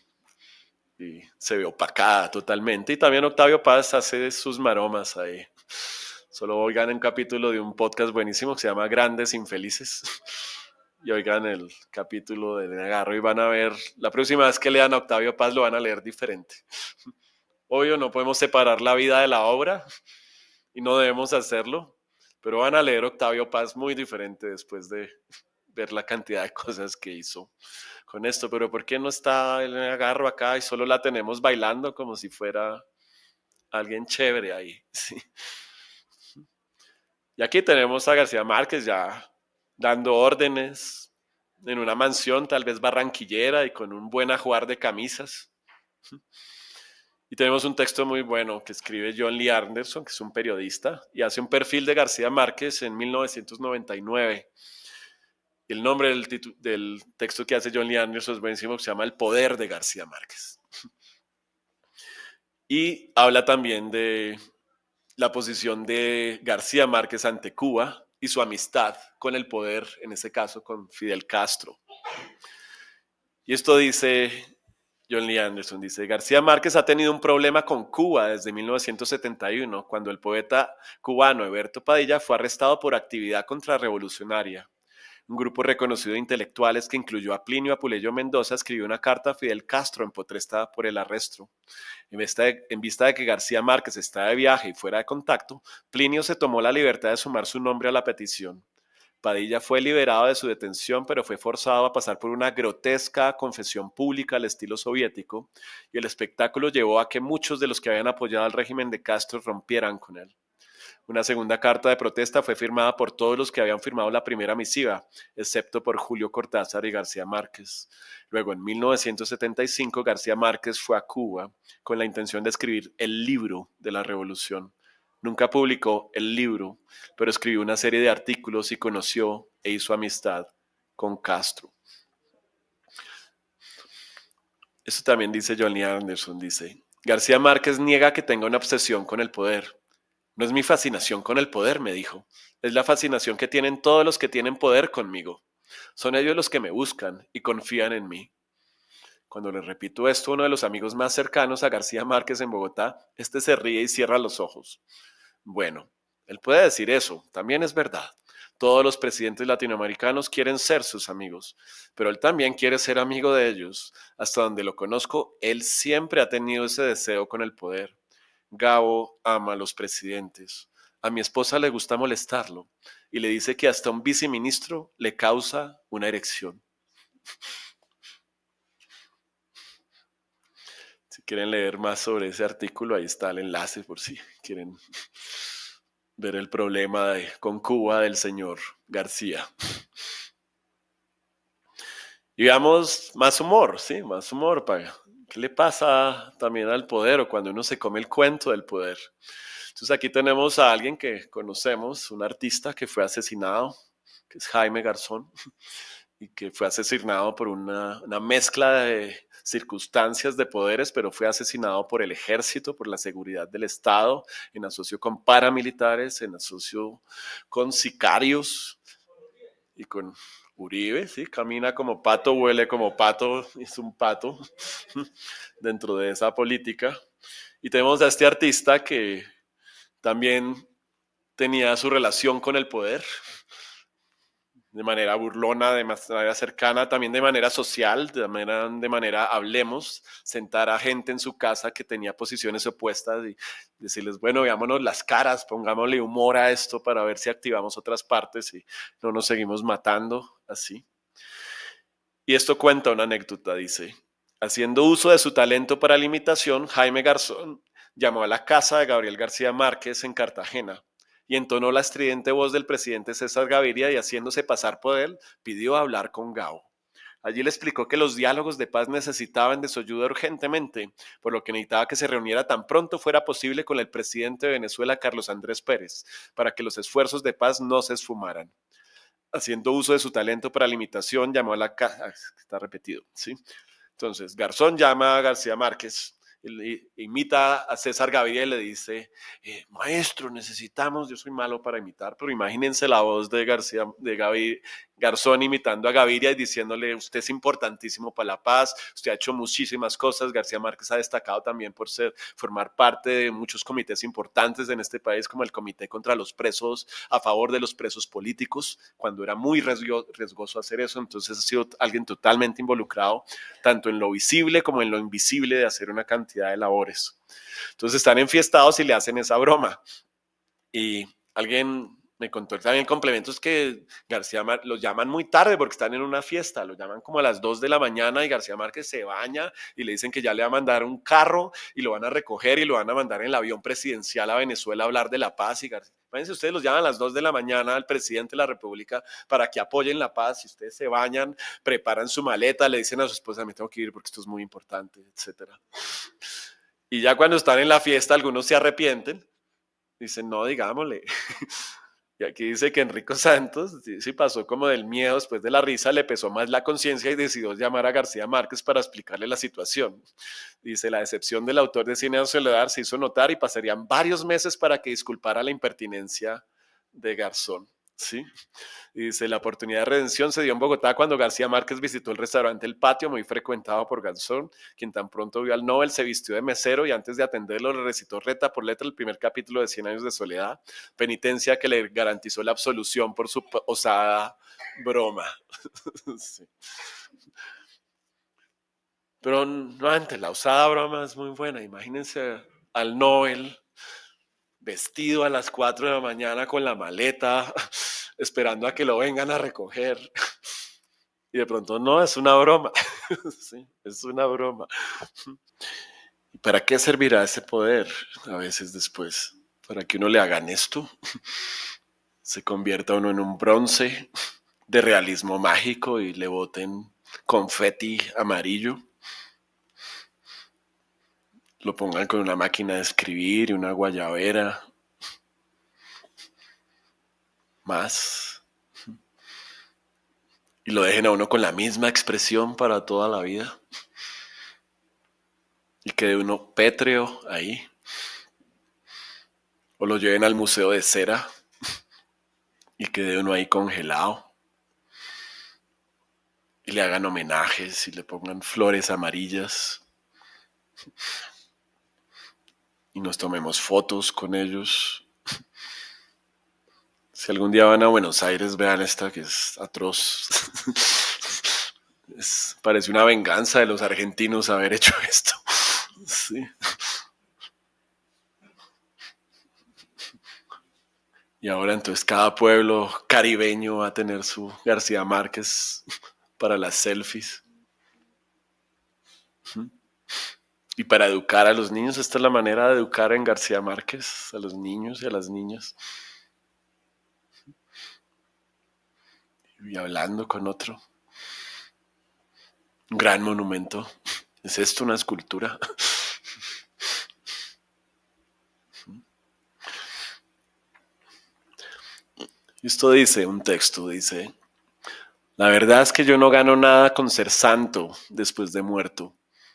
Y se ve opacada totalmente. Y también Octavio Paz hace sus maromas ahí. Solo oigan un capítulo de un podcast buenísimo que se llama Grandes Infelices. Y oigan el capítulo de Agarro y van a ver, la próxima vez que lean a Octavio Paz lo van a leer diferente. Obvio, no podemos separar la vida de la obra y no debemos hacerlo, pero van a leer Octavio Paz muy diferente después de ver la cantidad de cosas que hizo con esto. Pero ¿por qué no está el Agarro acá y solo la tenemos bailando como si fuera alguien chévere ahí? Sí. Y aquí tenemos a García Márquez ya dando órdenes en una mansión tal vez barranquillera y con un buen ajuar de camisas. Y tenemos un texto muy bueno que escribe John Lee Anderson, que es un periodista, y hace un perfil de García Márquez en 1999. Y el nombre del texto que hace John Lee Anderson es buenísimo, que se llama El poder de García Márquez. Y habla también de la posición de García Márquez ante Cuba y su amistad con el poder, en ese caso con Fidel Castro. Y esto dice John Lee Anderson, dice, García Márquez ha tenido un problema con Cuba desde 1971, cuando el poeta cubano Eberto Padilla fue arrestado por actividad contrarrevolucionaria. Un grupo reconocido de intelectuales que incluyó a Plinio Apuleyo Mendoza escribió una carta a Fidel Castro en protesta por el arresto. En vista de que García Márquez está de viaje y fuera de contacto, Plinio se tomó la libertad de sumar su nombre a la petición. Padilla fue liberado de su detención, pero fue forzado a pasar por una grotesca confesión pública al estilo soviético, y el espectáculo llevó a que muchos de los que habían apoyado al régimen de Castro rompieran con él. Una segunda carta de protesta fue firmada por todos los que habían firmado la primera misiva, excepto por Julio Cortázar y García Márquez. Luego, en 1975, García Márquez fue a Cuba con la intención de escribir el libro de la revolución. Nunca publicó el libro, pero escribió una serie de artículos y conoció e hizo amistad con Castro. Eso también dice John Lee Anderson, dice, García Márquez niega que tenga una obsesión con el poder. No es mi fascinación con el poder, me dijo. Es la fascinación que tienen todos los que tienen poder conmigo. Son ellos los que me buscan y confían en mí. Cuando le repito esto a uno de los amigos más cercanos a García Márquez en Bogotá, este se ríe y cierra los ojos. Bueno, él puede decir eso, también es verdad. Todos los presidentes latinoamericanos quieren ser sus amigos, pero él también quiere ser amigo de ellos. Hasta donde lo conozco, él siempre ha tenido ese deseo con el poder. Gabo ama a los presidentes. A mi esposa le gusta molestarlo y le dice que hasta un viceministro le causa una erección. Si quieren leer más sobre ese artículo, ahí está el enlace por si quieren ver el problema con Cuba del señor García. Y veamos más humor, ¿sí? Más humor. ¿Qué le pasa también al poder o cuando uno se come el cuento del poder? Entonces aquí tenemos a alguien que conocemos, un artista que fue asesinado, que es Jaime Garzón, y que fue asesinado por una mezcla de circunstancias de poderes, pero fue asesinado por el ejército, por la seguridad del Estado, en asocio con paramilitares, en asocio con sicarios y con Uribe, ¿sí? Camina como pato, huele como pato, es un pato dentro de esa política. Y tenemos a este artista que también tenía su relación con el poder, de manera burlona, de manera cercana, también de manera social, de manera hablemos, sentar a gente en su casa que tenía posiciones opuestas y decirles, bueno, veámonos las caras, pongámosle humor a esto para ver si activamos otras partes y no nos seguimos matando así. Y esto cuenta una anécdota, dice, haciendo uso de su talento para la imitación, Jaime Garzón llamó a la casa de Gabriel García Márquez en Cartagena y entonó la estridente voz del presidente César Gaviria y haciéndose pasar por él, pidió hablar con Gao. Allí le explicó que los diálogos de paz necesitaban de su ayuda urgentemente, por lo que necesitaba que se reuniera tan pronto fuera posible con el presidente de Venezuela, Carlos Andrés Pérez, para que los esfuerzos de paz no se esfumaran. Haciendo uso de su talento para la imitación, llamó a la casa. Está repetido, ¿sí? Entonces, Garzón llama a García Márquez, imita a César Gaviria y le dice, maestro, necesitamos, yo soy malo para imitar, pero imagínense la voz de Garzón imitando a Gaviria y diciéndole, usted es importantísimo para la paz, usted ha hecho muchísimas cosas, García Márquez ha destacado también por formar parte de muchos comités importantes en este país, como el Comité contra los Presos, a favor de los presos políticos, cuando era muy riesgoso hacer eso, entonces ha sido alguien totalmente involucrado, tanto en lo visible como en lo invisible de hacer una cantidad de labores. Entonces están enfiestados y le hacen esa broma. Y alguien me contó también complementos que García Márquez los llaman muy tarde porque están en una fiesta, lo llaman como a las 2 de la mañana y García Márquez se baña y le dicen que ya le va a mandar un carro y lo van a recoger y lo van a mandar en el avión presidencial a Venezuela a hablar de la paz. Y imagínense, ustedes los llaman a las 2 de la mañana al presidente de la República para que apoyen la paz y ustedes se bañan, preparan su maleta, le dicen a su esposa, me tengo que ir porque esto es muy importante, etcétera. Y ya cuando están en la fiesta, algunos se arrepienten, dicen, no, digámosle. Y aquí dice que Enrico Santos, sí pasó como del miedo después de la risa, le pesó más la conciencia y decidió llamar a García Márquez para explicarle la situación. Dice, la decepción del autor de Cine de Soledad se hizo notar y pasarían varios meses para que disculpara la impertinencia de Garzón. ¿Sí? Y dice, la oportunidad de redención se dio en Bogotá cuando García Márquez visitó el restaurante El Patio, muy frecuentado por Garzón, quien tan pronto vio al Nobel, se vistió de mesero y antes de atenderlo le recitó letra por letra el primer capítulo de 100 años de soledad, penitencia que le garantizó la absolución por su osada broma. Sí. Pero no antes, la osada broma es muy buena. Imagínense al Nobel vestido a las 4 de la mañana con la maleta, esperando a que lo vengan a recoger. Y de pronto, no, es una broma. Sí, es una broma. ¿Y para qué servirá ese poder? A veces después, para que uno le hagan esto, se convierta uno en un bronce de realismo mágico y le boten confeti amarillo, lo pongan con una máquina de escribir y una guayabera, más, y lo dejen a uno con la misma expresión para toda la vida, y quede uno pétreo ahí, o lo lleven al museo de cera y quede uno ahí congelado, y le hagan homenajes y le pongan flores amarillas y nos tomemos fotos con ellos. Si algún día van a Buenos Aires, vean esta que es atroz. Parece una venganza de los argentinos haber hecho esto. Sí. Y ahora entonces cada pueblo caribeño va a tener su García Márquez para las selfies. Y para educar a los niños, esta es la manera de educar en García Márquez a los niños y a las niñas. Y hablando con otro. Un gran monumento. ¿Es esto una escultura? Esto dice, un texto dice, la verdad es que yo no gano nada con ser santo después de muerto.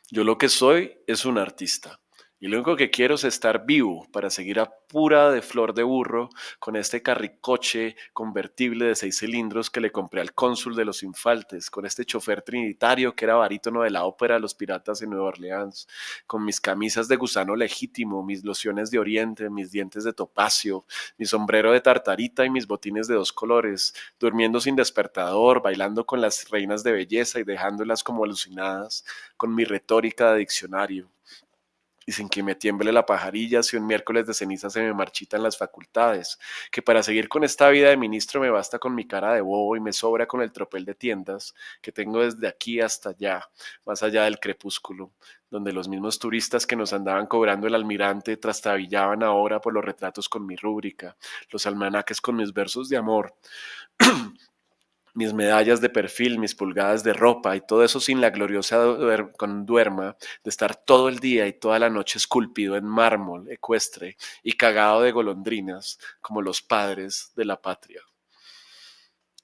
Yo lo que soy es un artista. Y lo único que quiero es estar vivo para seguir a pura de flor de burro con este carricoche convertible de 6 cilindros que le compré al cónsul de los Infaltes, con este chofer trinitario que era barítono de la ópera de los piratas en Nueva Orleans, con mis camisas de gusano legítimo, mis lociones de oriente, mis dientes de topacio, mi sombrero de tartarita y mis botines de 2 colores, durmiendo sin despertador, bailando con las reinas de belleza y dejándolas como alucinadas, con mi retórica de diccionario. y sin que me tiemble la pajarilla si un miércoles de ceniza se me marchitan las facultades, que para seguir con esta vida de ministro me basta con mi cara de bobo y me sobra con el tropel de tiendas que tengo desde aquí hasta allá, más allá del crepúsculo, donde los mismos turistas que nos andaban cobrando el almirante trastabillaban ahora por los retratos con mi rúbrica, los almanaques con mis versos de amor, mis medallas de perfil, mis pulgadas de ropa y todo eso sin la gloriosa duerma de estar todo el día y toda la noche esculpido en mármol ecuestre y cagado de golondrinas como los padres de la patria.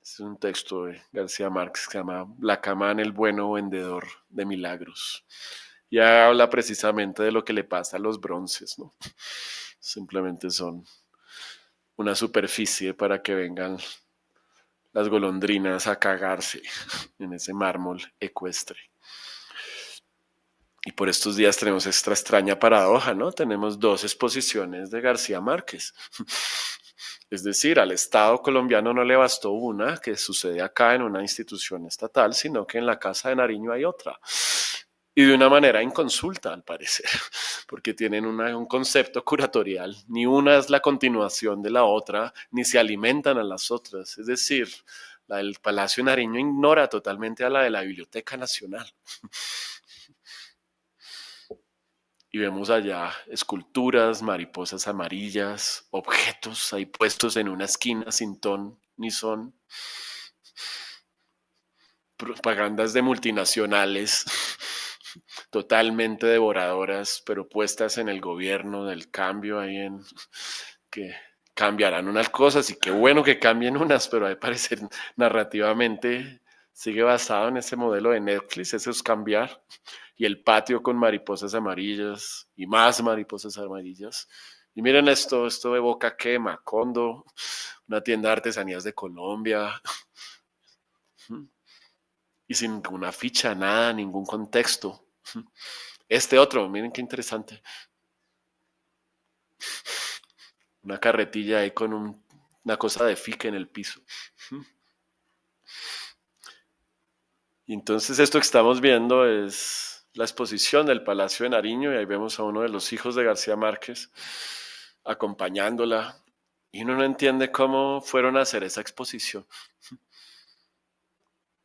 Es un texto de García Márquez que se llama La cama en el bueno vendedor de milagros. Y habla precisamente de lo que le pasa a los bronces, ¿no? Simplemente son una superficie para que vengan las golondrinas a cagarse en ese mármol ecuestre. Y por estos días tenemos esta extraña paradoja, ¿no? Tenemos dos exposiciones de García Márquez. Es decir, al Estado colombiano no le bastó una, que sucede acá en una institución estatal, sino que en la Casa de Nariño hay otra. Y de una manera inconsulta, al parecer, porque tienen un concepto curatorial. Ni una es la continuación de la otra, ni se alimentan a las otras. Es decir, la del Palacio Nariño ignora totalmente a la de la Biblioteca Nacional. Y vemos allá esculturas, mariposas amarillas, objetos ahí puestos en una esquina sin ton ni son, propagandas de multinacionales totalmente devoradoras, pero puestas en el gobierno del cambio ahí en que cambiarán unas cosas y qué bueno que cambien unas, pero al parecer narrativamente sigue basado en ese modelo de Netflix, eso es cambiar, y el patio con mariposas amarillas y más mariposas amarillas. Y miren esto evoca que Macondo, una tienda de artesanías de Colombia, y sin ninguna ficha, nada, ningún contexto. Este otro, miren qué interesante. Una carretilla ahí con una cosa de fique en el piso. Y entonces esto que estamos viendo es la exposición del Palacio de Nariño y ahí vemos a uno de los hijos de García Márquez acompañándola. Y uno no entiende cómo fueron a hacer esa exposición.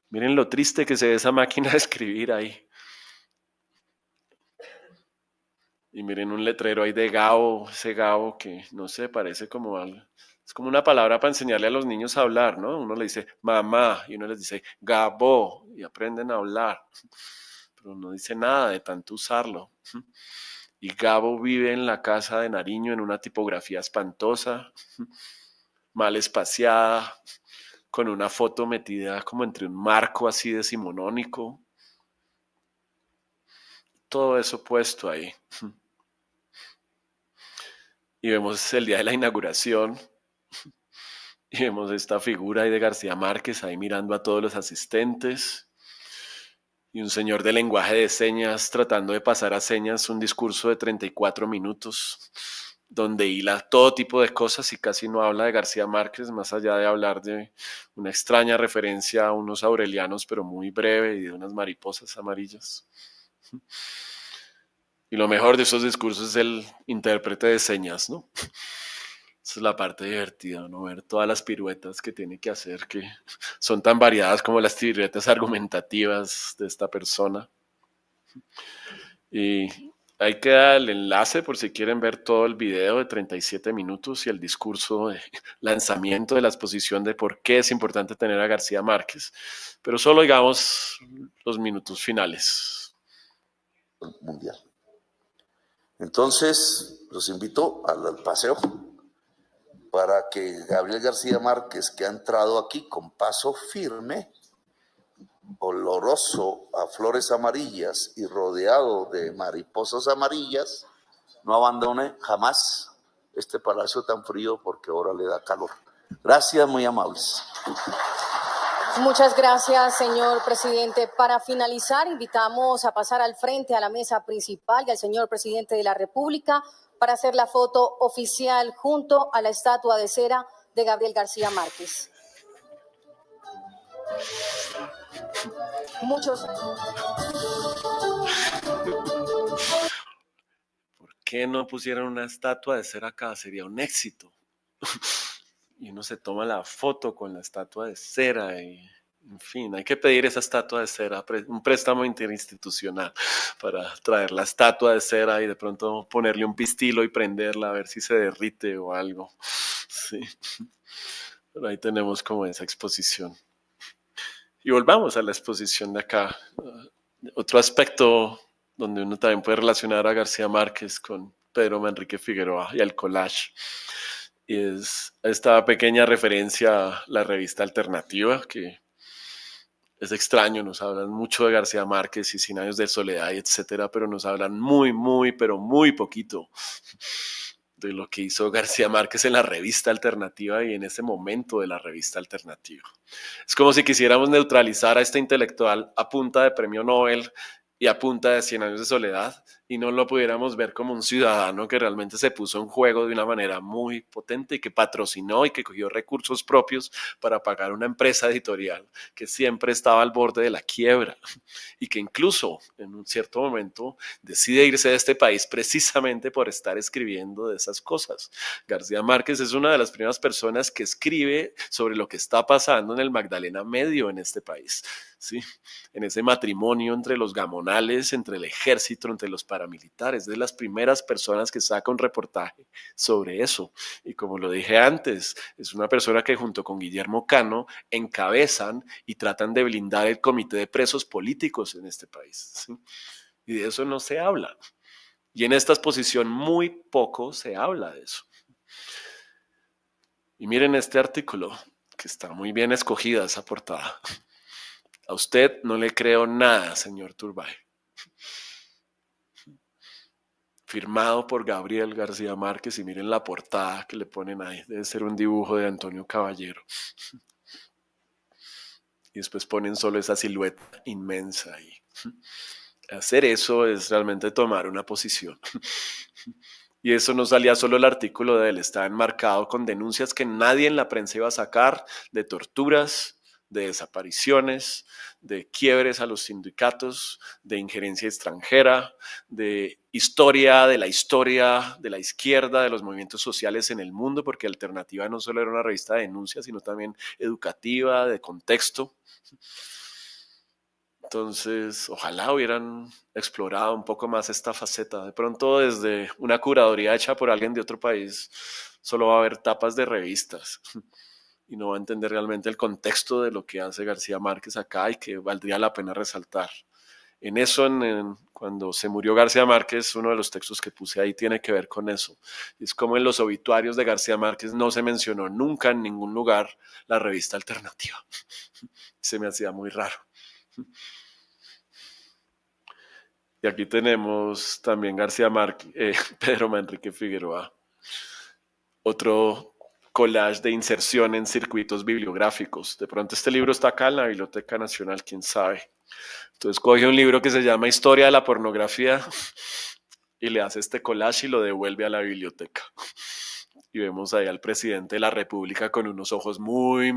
Miren lo triste que se ve esa máquina de escribir ahí. Y miren un letrero ahí de Gabo, ese Gabo que no sé, parece como algo. Es como una palabra para enseñarle a los niños a hablar, ¿no? Uno le dice mamá y uno les dice Gabo y aprenden a hablar. Pero no dice nada de tanto usarlo. Y Gabo vive en la casa de Nariño en una tipografía espantosa, mal espaciada, con una foto metida como entre un marco así decimonónico. Todo eso puesto ahí. Y vemos el día de la inauguración y vemos esta figura ahí de García Márquez ahí mirando a todos los asistentes y un señor de lenguaje de señas tratando de pasar a señas un discurso de 34 minutos donde hila todo tipo de cosas y casi no habla de García Márquez, más allá de hablar de una extraña referencia a unos aurelianos, pero muy breve, y de unas mariposas amarillas. Y lo mejor de esos discursos es el intérprete de señas, ¿no? Esa es la parte divertida, ¿no? Ver todas las piruetas que tiene que hacer, que son tan variadas como las piruetas argumentativas de esta persona. Y ahí queda el enlace por si quieren ver todo el video de 37 minutos y el discurso de lanzamiento de la exposición de por qué es importante tener a García Márquez. Pero solo digamos los minutos finales. Mundial. Entonces, los invito al paseo para que Gabriel García Márquez, que ha entrado aquí con paso firme, oloroso a flores amarillas y rodeado de mariposas amarillas, no abandone jamás este palacio tan frío porque ahora le da calor. Gracias, muy amables. Muchas gracias, señor presidente. Para finalizar, invitamos a pasar al frente a la mesa principal y al señor presidente de la República para hacer la foto oficial junto a la estatua de cera de Gabriel García Márquez. Muchos. qué no pusieron una estatua de cera acá? Sería un éxito. Y uno se toma la foto con la estatua de cera y, en fin, hay que pedir esa estatua de cera, un préstamo interinstitucional para traer la estatua de cera y de pronto ponerle un pistilo y prenderla a ver si se derrite o algo. Sí. Pero ahí tenemos como esa exposición. Y volvamos a la exposición de acá. Otro aspecto donde uno también puede relacionar a García Márquez con Pedro Manrique Figueroa y al collage. Y es esta pequeña referencia a la revista Alternativa, que es extraño, nos hablan mucho de García Márquez y Cien años de soledad y etcétera, pero nos hablan pero muy poquito de lo que hizo García Márquez en la revista Alternativa y en ese momento de la revista Alternativa. Es como si quisiéramos neutralizar a este intelectual a punta de premio Nobel y a punta de 100 años de soledad y no lo pudiéramos ver como un ciudadano que realmente se puso en juego de una manera muy potente y que patrocinó y que cogió recursos propios para pagar una empresa editorial que siempre estaba al borde de la quiebra y que incluso en un cierto momento decide irse de este país precisamente por estar escribiendo de esas cosas. García Márquez es una de las primeras personas que escribe sobre lo que está pasando en el Magdalena Medio en este país, ¿sí? En ese matrimonio entre los gamonales, entre el ejército, entre los paramilitares, de las primeras personas que saca un reportaje sobre eso. Y como lo dije antes, es una persona que junto con Guillermo Cano encabezan y tratan de blindar el comité de presos políticos en este país, ¿sí? Y de eso no se habla. Y en esta exposición muy poco se habla de eso. Y miren este artículo, que está muy bien escogida esa portada. A usted no le creo nada, señor Turbay. Firmado por Gabriel García Márquez y miren la portada que le ponen ahí. Debe ser un dibujo de Antonio Caballero. Y después ponen solo esa silueta inmensa ahí. Hacer eso es realmente tomar una posición. Y eso no salía solo el artículo de él, estaba enmarcado con denuncias que nadie en la prensa iba a sacar de torturas, de desapariciones, de quiebres a los sindicatos, de injerencia extranjera, de historia de la izquierda, de los movimientos sociales en el mundo, porque Alternativa no solo era una revista de denuncias, sino también educativa, de contexto. Entonces, ojalá hubieran explorado un poco más esta faceta. De pronto, desde una curaduría hecha por alguien de otro país, solo va a haber tapas de revistas y no va a entender realmente el contexto de lo que hace García Márquez acá y que valdría la pena resaltar. En eso, cuando se murió García Márquez, uno de los textos que puse ahí tiene que ver con eso. Es como en los obituarios de García Márquez no se mencionó nunca en ningún lugar la revista Alternativa. Se me hacía muy raro. Y aquí tenemos también García Márquez, Pedro Manrique Figueroa. Otro collage de inserción en circuitos bibliográficos. De pronto este libro está acá en la Biblioteca Nacional, quién sabe. Entonces coge un libro que se llama Historia de la Pornografía y le hace este collage y lo devuelve a la biblioteca. Y vemos ahí al presidente de la República con unos ojos muy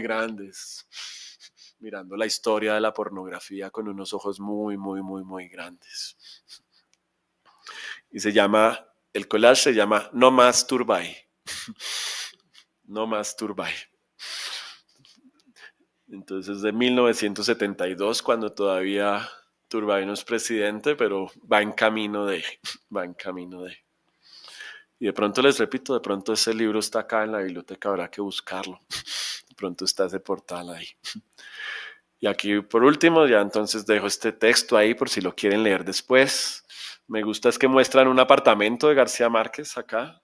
grandes, mirando la historia de la pornografía con unos ojos muy grandes. Y el collage se llama No Más Turbay. No Más Turbay. Entonces de 1972, cuando todavía Turbay no es presidente, pero va en camino de. Y de pronto les repito, de pronto ese libro está acá en la biblioteca, habrá que buscarlo. De pronto está ese portal ahí. Y aquí por último, ya entonces dejo este texto ahí por si lo quieren leer después. Me gusta es que muestran un apartamento de García Márquez acá.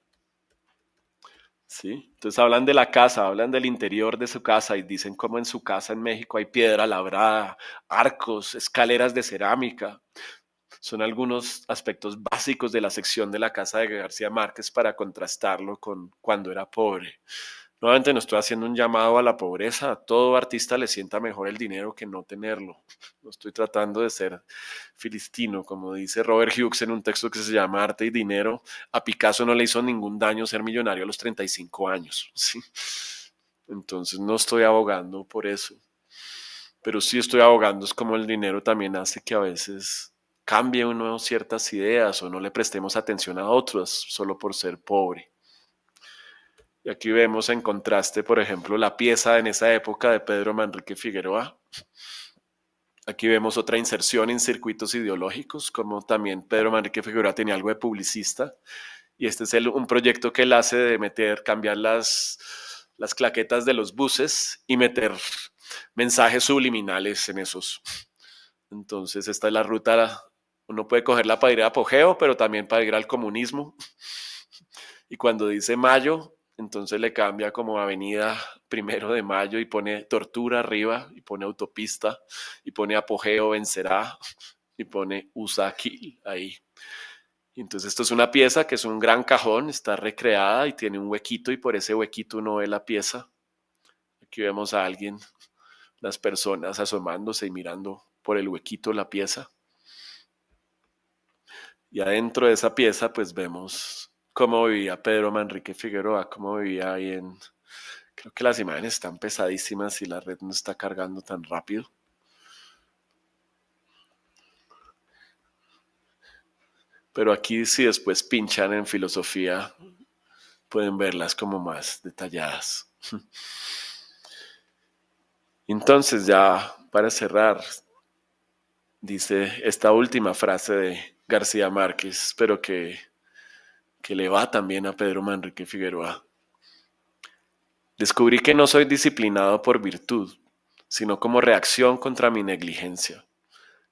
Sí, entonces hablan de la casa, hablan del interior de su casa y dicen cómo en su casa en México hay piedra labrada, arcos, escaleras de cerámica. Son algunos aspectos básicos de la sección de la casa de García Márquez para contrastarlo con cuando era pobre. Nuevamente no estoy haciendo un llamado a la pobreza. A todo artista le sienta mejor el dinero que no tenerlo. No estoy tratando de ser filistino, como dice Robert Hughes en un texto que se llama Arte y Dinero. A Picasso no le hizo ningún daño ser millonario a los 35 años. ¿Sí? Entonces no estoy abogando por eso. Pero sí estoy abogando es como el dinero también hace que a veces cambie uno ciertas ideas o no le prestemos atención a otras solo por ser pobre. Y aquí vemos en contraste, por ejemplo, la pieza en esa época de Pedro Manrique Figueroa. Aquí vemos otra inserción en circuitos ideológicos, como también Pedro Manrique Figueroa tenía algo de publicista. Y este es un proyecto que él hace de cambiar las claquetas de los buses y meter mensajes subliminales en esos. Entonces esta es la ruta, uno puede cogerla para ir a Apogeo, pero también para ir al comunismo. Y cuando dice Mayo, entonces le cambia como Avenida 1 de Mayo y pone Tortura arriba, y pone Autopista, y pone Apogeo vencerá, y pone Usaquil ahí. Y entonces esto es una pieza que es un gran cajón, está recreada y tiene un huequito, y por ese huequito uno ve la pieza. Aquí vemos a alguien, las personas asomándose y mirando por el huequito la pieza. Y adentro de esa pieza pues vemos cómo vivía Pedro Manrique Figueroa, cómo vivía ahí en... Creo que las imágenes están pesadísimas y la red no está cargando tan rápido. Pero aquí si después pinchan en filosofía, pueden verlas como más detalladas. Entonces ya para cerrar, dice esta última frase de García Márquez, pero que le va también a Pedro Manrique Figueroa. Descubrí que no soy disciplinado por virtud, sino como reacción contra mi negligencia,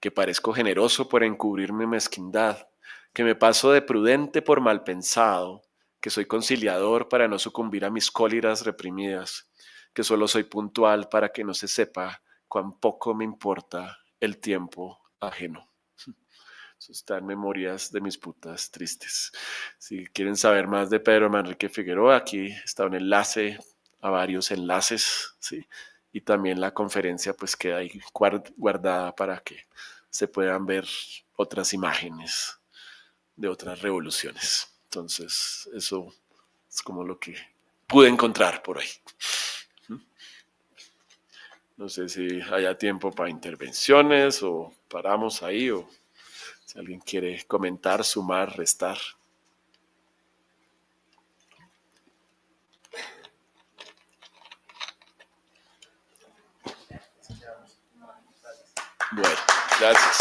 que parezco generoso por encubrir mi mezquindad, que me paso de prudente por mal pensado, que soy conciliador para no sucumbir a mis cóleras reprimidas, que solo soy puntual para que no se sepa cuán poco me importa el tiempo ajeno. Eso está en Memorias de mis putas tristes. Si quieren saber más de Pedro Manrique Figueroa, aquí está un enlace a varios enlaces, ¿sí? Y también la conferencia pues queda ahí guardada para que se puedan ver otras imágenes de otras revoluciones. Entonces, eso es como lo que pude encontrar por ahí. No sé si haya tiempo para intervenciones o paramos ahí o si alguien quiere comentar, sumar, restar. Bueno, gracias.